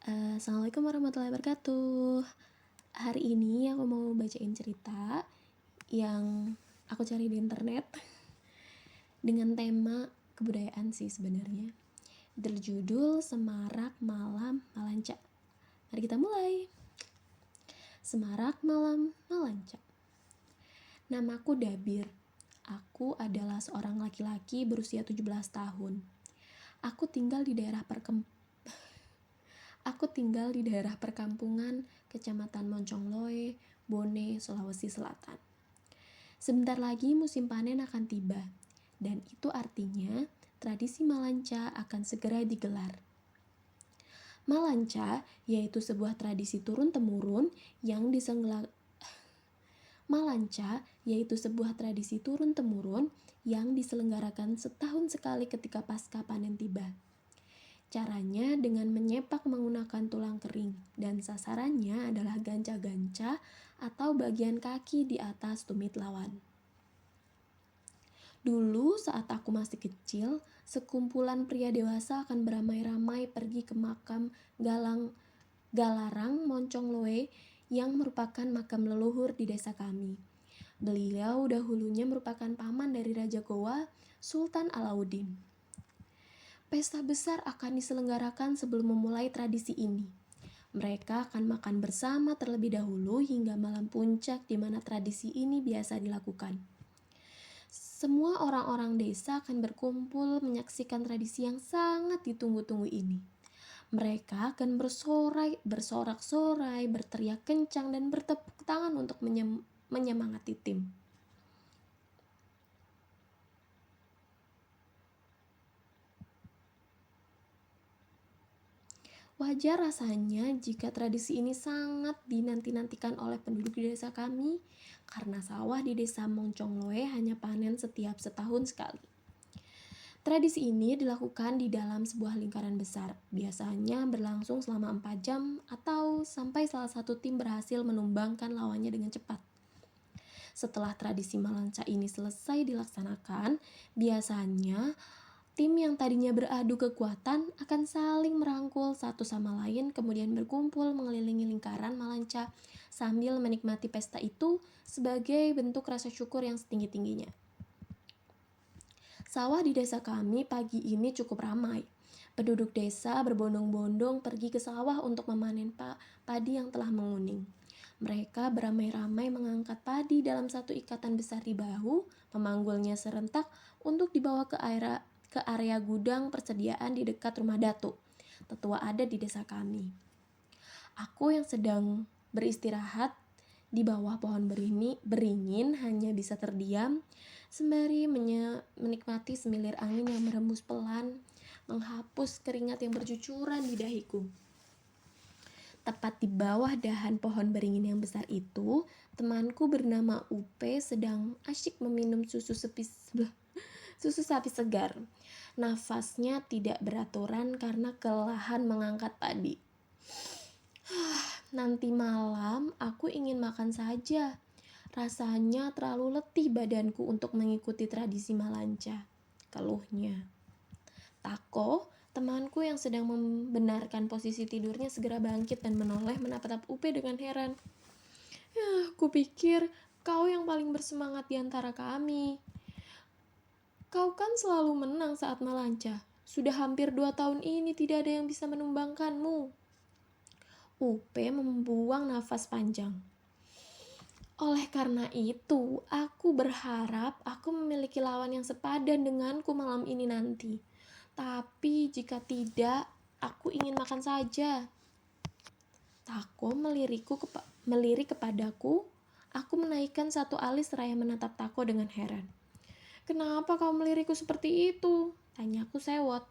Assalamualaikum warahmatullahi wabarakatuh. Hari ini aku mau bacain cerita yang aku cari di internet dengan tema kebudayaan sih sebenarnya. Berjudul Semarak Malam Malanca. Mari kita mulai. Semarak Malam Malanca. Namaku Dabir. Aku adalah seorang laki-laki berusia 17 tahun. Aku tinggal di daerah perkampungan Kecamatan Moncongloe, Bone, Sulawesi Selatan. Sebentar lagi musim panen akan tiba, dan itu artinya tradisi Malanca akan segera digelar. Malanca yaitu sebuah tradisi turun-temurun yang diselenggarakan setahun sekali ketika pasca panen tiba. Caranya dengan menyepak menggunakan tulang kering, dan sasarannya adalah ganca-ganca atau bagian kaki di atas tumit lawan. Dulu saat aku masih kecil, sekumpulan pria dewasa akan beramai-ramai pergi ke makam Galarang Moncongloe yang merupakan makam leluhur di desa kami. Beliau dahulunya merupakan paman dari Raja Goa, Sultan Alauddin. Pesta besar akan diselenggarakan sebelum memulai tradisi ini. Mereka akan makan bersama terlebih dahulu hingga malam puncak di mana tradisi ini biasa dilakukan. Semua orang-orang desa akan berkumpul menyaksikan tradisi yang sangat ditunggu-tunggu ini. Mereka akan bersorak-sorai, berteriak kencang, dan bertepuk tangan untuk menyemangati tim. Wajar rasanya jika tradisi ini sangat dinanti-nantikan oleh penduduk di desa kami, karena sawah di desa Moncongloe hanya panen setiap setahun sekali. Tradisi ini dilakukan di dalam sebuah lingkaran besar, biasanya berlangsung selama 4 jam atau sampai salah satu tim berhasil menumbangkan lawannya dengan cepat. Setelah tradisi Malanca ini selesai dilaksanakan, biasanya tim yang tadinya beradu kekuatan akan saling merangkul satu sama lain, kemudian berkumpul mengelilingi lingkaran Malanca sambil menikmati pesta itu sebagai bentuk rasa syukur yang setinggi-tingginya. Sawah di desa kami pagi ini cukup ramai. Penduduk desa berbondong-bondong pergi ke sawah untuk memanen padi yang telah menguning. Mereka beramai-ramai mengangkat padi dalam satu ikatan besar di bahu, memanggulnya serentak untuk dibawa ke area gudang persediaan di dekat rumah Datuk, tetua adat di desa kami. Aku yang sedang beristirahat di bawah pohon beringin hanya bisa terdiam sembari menikmati semilir angin yang merembus pelan, menghapus keringat yang bercucuran di dahiku. Tepat di bawah dahan pohon beringin yang besar itu, temanku bernama Upe sedang asyik meminum susu sapi segar. Nafasnya tidak beraturan karena kelelahan mengangkat padi. Nanti malam aku ingin makan saja. Rasanya terlalu letih badanku untuk mengikuti tradisi Malanca, keluhnya. Tako, temanku yang sedang membenarkan posisi tidurnya, segera bangkit dan menoleh menatap Upe dengan heran. Kupikir kau yang paling bersemangat di antara kami. Kau kan selalu menang saat Malanca. Sudah hampir 2 tahun ini tidak ada yang bisa menumbangkanmu. Upe membuang nafas panjang. Oleh karena itu, aku berharap aku memiliki lawan yang sepadan denganku malam ini nanti. Tapi jika tidak, aku ingin makan saja. Tako melirik kepadaku. Aku menaikkan satu alis seraya menatap Tako dengan heran. Kenapa kau melirikku seperti itu? Tanyaku sewot.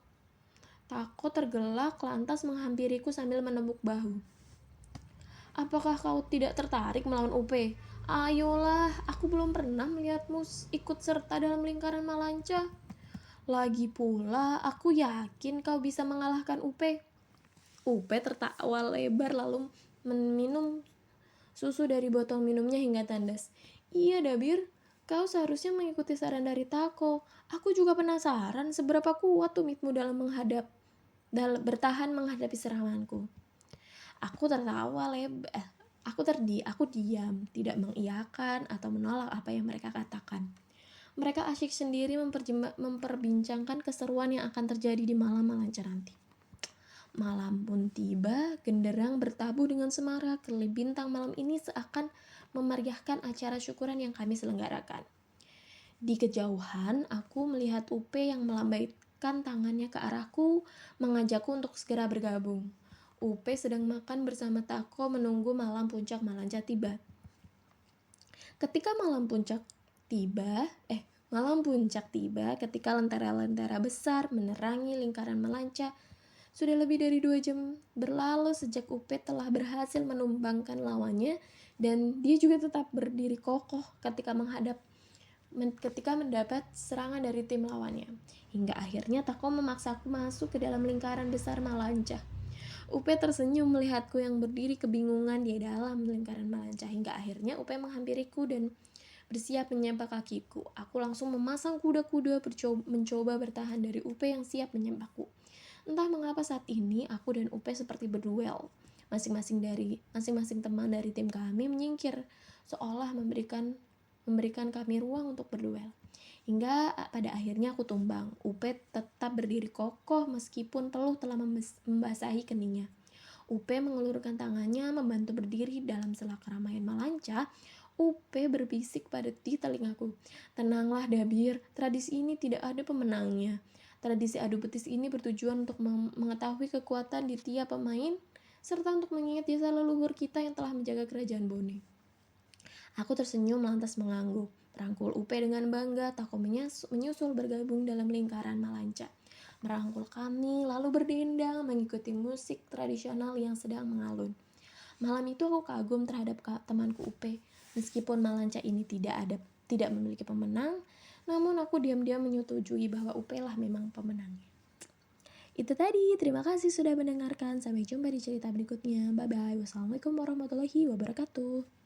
Tako tergelak lantas menghampiriku sambil menepuk bahu. Apakah kau tidak tertarik melawan Upe? Ayolah, aku belum pernah melihatmu ikut serta dalam lingkaran Malanca. Lagi pula, aku yakin kau bisa mengalahkan Upe. Upe tertawa lebar lalu meminum susu dari botol minumnya hingga tandas. Iya, Dabir. Kau seharusnya mengikuti saran dari Tako. Aku juga penasaran seberapa kuat tumitmu dalam bertahan menghadapi seranganku. Aku tertawa lebar. Aku diam, tidak mengiyakan atau menolak apa yang mereka katakan. Mereka asyik sendiri memperbincangkan keseruan yang akan terjadi di malam Malanca nanti. Malam pun tiba, genderang bertabuh dengan semarak. Kelip bintang malam ini seakan memeriahkan acara syukuran yang kami selenggarakan. Di kejauhan, aku melihat Upe yang melambaikan tangannya ke arahku, mengajakku untuk segera bergabung. Upe sedang makan bersama Tako menunggu malam puncak Malanca tiba. Ketika malam puncak tiba, ketika lentera-lentera besar menerangi lingkaran Malanca, sudah lebih dari 2 jam berlalu sejak Upe telah berhasil menumbangkan lawannya, dan dia juga tetap berdiri kokoh ketika mendapat serangan dari tim lawannya. Hingga akhirnya Tako memaksaku masuk ke dalam lingkaran besar Malanca. Upe tersenyum melihatku yang berdiri kebingungan di dalam lingkaran Malanca. Hingga akhirnya Upe menghampiriku dan bersiap menyampak kakiku. Aku langsung memasang kuda-kuda mencoba bertahan dari Upe yang siap menyempakku. Entah mengapa saat ini aku dan Upe seperti berduel. Masing-masing teman dari tim kami menyingkir, seolah memberikan kami ruang untuk berduel. Hingga pada akhirnya aku tumbang. Upe tetap berdiri kokoh meskipun peluh telah membasahi keningnya. Upe mengelurkan tangannya membantu berdiri dalam sela keramaian Malanca. Upe berbisik di telingaku, "Tenanglah Dabir, tradisi ini tidak ada pemenangnya. Tradisi adu betis ini bertujuan untuk mengetahui kekuatan di tiap pemain, serta untuk mengingat jasa leluhur kita yang telah menjaga kerajaan Bone." Aku tersenyum lantas mengangguk. Merangkul Upe dengan bangga, Tako menyusul bergabung dalam lingkaran Malanca. Merangkul kami, lalu berdendang mengikuti musik tradisional yang sedang mengalun. Malam itu aku kagum terhadap temanku Upe. Meskipun Malanca ini tidak memiliki pemenang, namun aku diam-diam menyetujui bahwa Upe lah memang pemenangnya. Itu tadi, terima kasih sudah mendengarkan. Sampai jumpa di cerita berikutnya. Bye-bye. Wassalamualaikum warahmatullahi wabarakatuh.